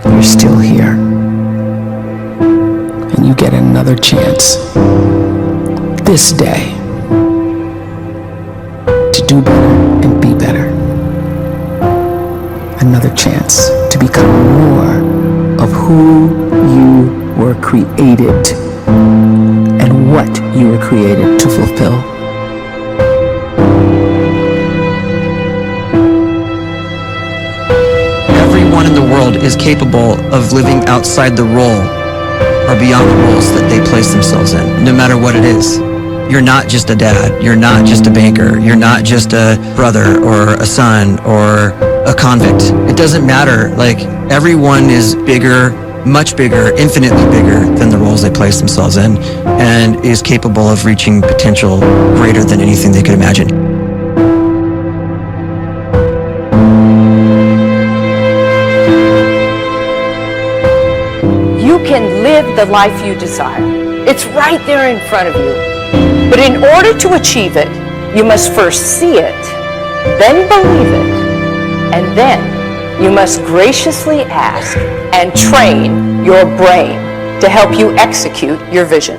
you're still here. And you get another chance this day to do better and be better. Another chance to become more of who you were created and what you were created to fulfill. Everyone in the world is capable of living outside the role or beyond the roles that they place themselves in, no matter what it is. You're not just a dad, you're not just a banker, you're not just a brother or a son or a convict. It doesn't matter. Like, everyone is bigger, much bigger, infinitely bigger than the roles they place themselves in, and is capable of reaching potential greater than anything they could imagine. You can live the life you desire. It's right there in front of you. But in order to achieve it, you must first see it, then believe it, and then you must graciously ask and train your brain to help you execute your vision.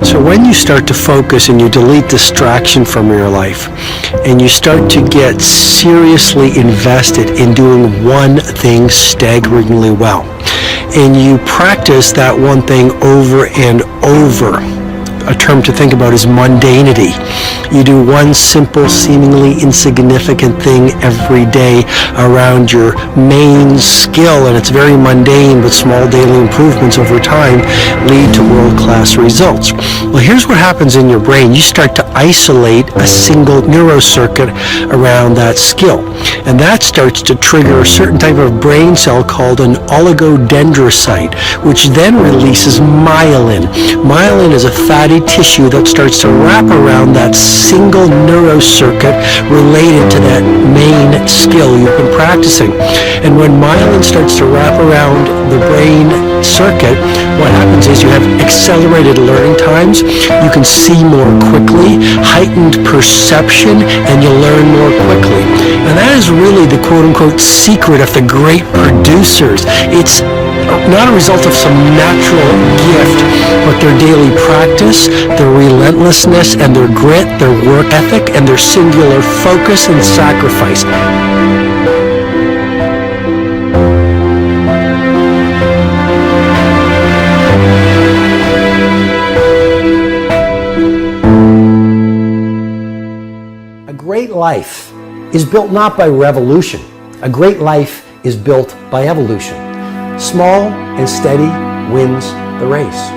So when you start to focus and you delete distraction from your life, and you start to get seriously invested in doing one thing staggeringly well, and you practice that one thing over and over, a term to think about is mundanity. You do one simple, seemingly insignificant thing every day around your main skill, and it's very mundane, but small daily improvements over time lead to world-class results. Well, here's what happens in your brain. You start to isolate a single neurocircuit around that skill, and that starts to trigger a certain type of brain cell called an oligodendrocyte, which then releases myelin. Myelin is a fatty tissue that starts to wrap around that single neurocircuit related to that main skill you've been practicing. And when myelin starts to wrap around the brain circuit, what happens is you have accelerated learning times, you can see more quickly, heightened perception, and you learn more quickly. And that is really the quote-unquote secret of the great producers. It's not a result of some natural gift, but their daily practice, their relentlessness and their grit, their work ethic, and their singular focus and sacrifice. A great life is built not by revolution. A great life is built by evolution. Small and steady wins the race.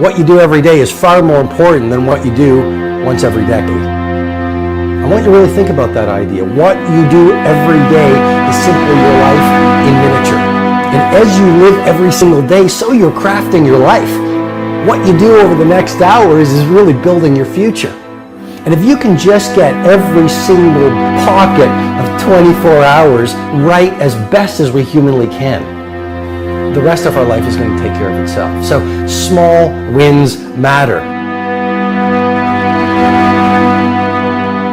What you do every day is far more important than what you do once every decade. I want you to really think about that idea. What you do every day is simply your life in miniature. And as you live every single day, so you're crafting your life. What you do over the next hours is really building your future. And if you can just get every single pocket of 24 hours right as best as we humanly can, the rest of our life is going to take care of itself. So small wins matter.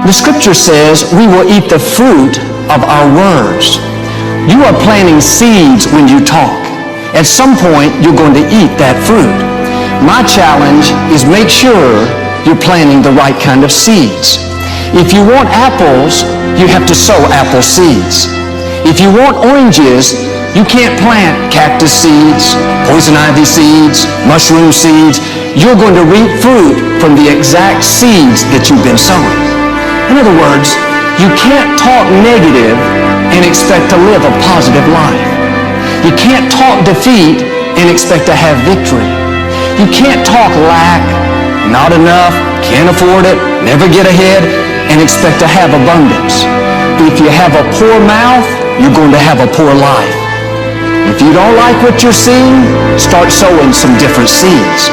The scripture says we will eat the fruit of our words. You are planting seeds when you talk. At some point, you're going to eat that fruit. My challenge is make sure you're planting the right kind of seeds. If you want apples, you have to sow apple seeds. If you want oranges, you can't plant cactus seeds, poison ivy seeds, mushroom seeds. You're going to reap fruit from the exact seeds that you've been sowing. In other words, you can't talk negative and expect to live a positive life. You can't talk defeat and expect to have victory. You can't talk lack, not enough, can't afford it, never get ahead, and expect to have abundance. If you have a poor mouth, you're going to have a poor life. If you don't like what you're seeing, start sowing some different seeds.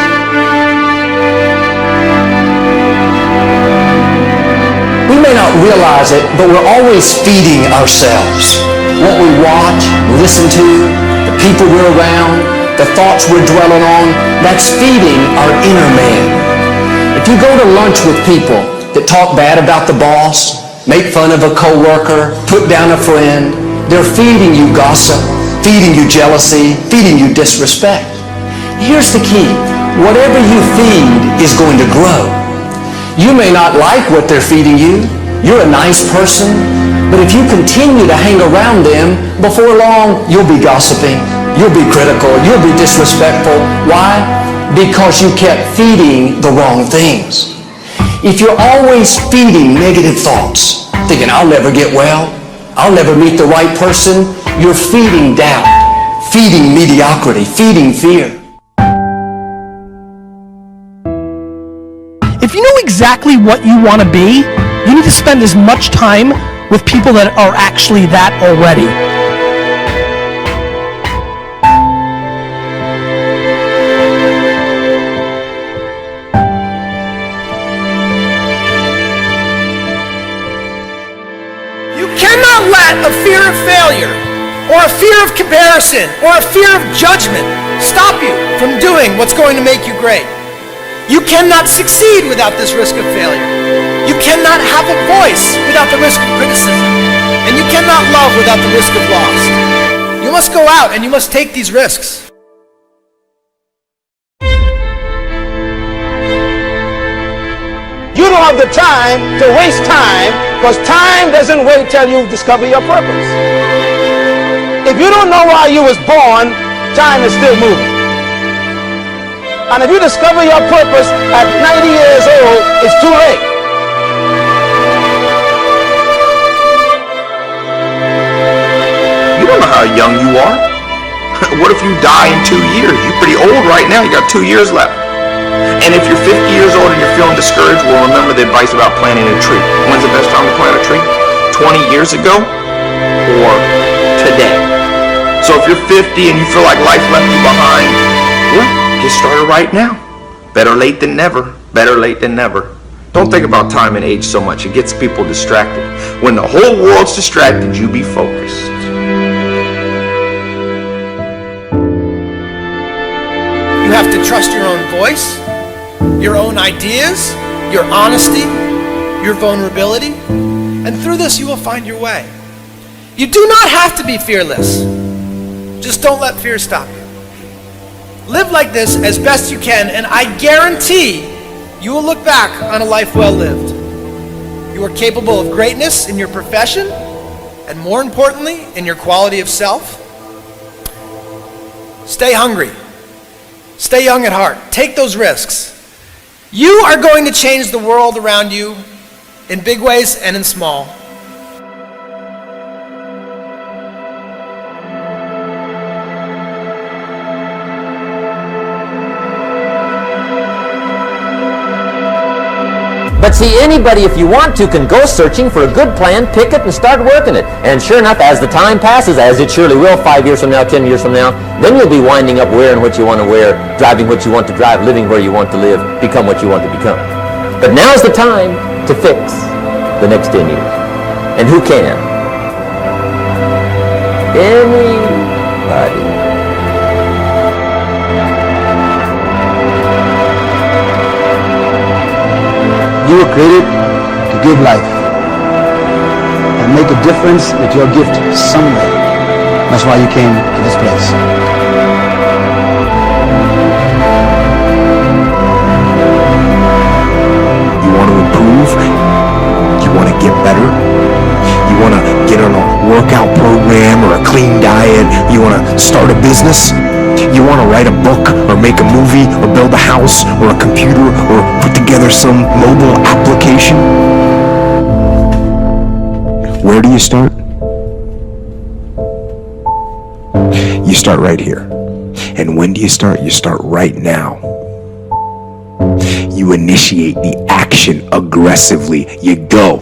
We may not realize it, but we're always feeding ourselves. What we watch, listen to, the people we're around, the thoughts we're dwelling on, that's feeding our inner man. If you go to lunch with people that talk bad about the boss, make fun of a coworker, put down a friend. They're feeding you gossip, feeding you jealousy, feeding you disrespect. Here's the key. Whatever you feed is going to grow. You may not like what they're feeding you. You're a nice person, but if you continue to hang around them, before long, you'll be gossiping, you'll be critical, you'll be disrespectful. Why? Because you kept feeding the wrong things. If you're always feeding negative thoughts, thinking, I'll never get well, I'll never meet the right person, you're feeding doubt, feeding mediocrity, feeding fear. If you know exactly what you want to be, you need to spend as much time with people that are actually that already. You cannot let a fear of failure, or a fear of comparison, or a fear of judgment stop you from doing what's going to make you great. You cannot succeed without this risk of failure. You cannot have a voice without the risk of criticism. And you cannot love without the risk of loss. You must go out and you must take these risks. You don't have the time to waste time, because time doesn't wait till you discover your purpose. If you don't know why you was born, time is still moving. And if you discover your purpose at 90 years old, it's too late. You don't know how young you are. What if you die in 2 years? You're pretty old right now. You got 2 years left. And if you're 50 years old and you're feeling discouraged, well, remember the advice about planting a tree. When's the best time to plant a tree? 20 years ago or today? So if you're 50 and you feel like life left you behind, well, get started right now. Better late than never. Better late than never. Don't think about time and age so much. It gets people distracted. When the whole world's distracted, you be focused. You have to trust your own voice, your own ideas, your honesty, your vulnerability, and through this you will find your way. You do not have to be fearless. Just don't let fear stop you. Live like this as best you can, and I guarantee you will look back on a life well lived. You are capable of greatness in your profession, and more importantly, in your quality of self. Stay hungry. Stay young at heart. Take those risks. You are going to change the world around you in big ways and in small. But see, anybody, if you want to, can go searching for a good plan, pick it, and start working it. And sure enough, as the time passes, as it surely will 5 years from now, 10 years from now, then you'll be winding up wearing what you want to wear, driving what you want to drive, living where you want to live, become what you want to become. But now's the time to fix the next 10 years. And who can? Anybody. You were created to give life and make a difference with your gift somewhere. That's why you came to this place. You want to improve? You want to get better? You want to get on a workout program or a clean diet? You want to start a business? You want to write a book or make a movie or build a house or a computer or put together some mobile application? Where do you start? You start right here. And when do you start? You start right now. You initiate the action aggressively. You go.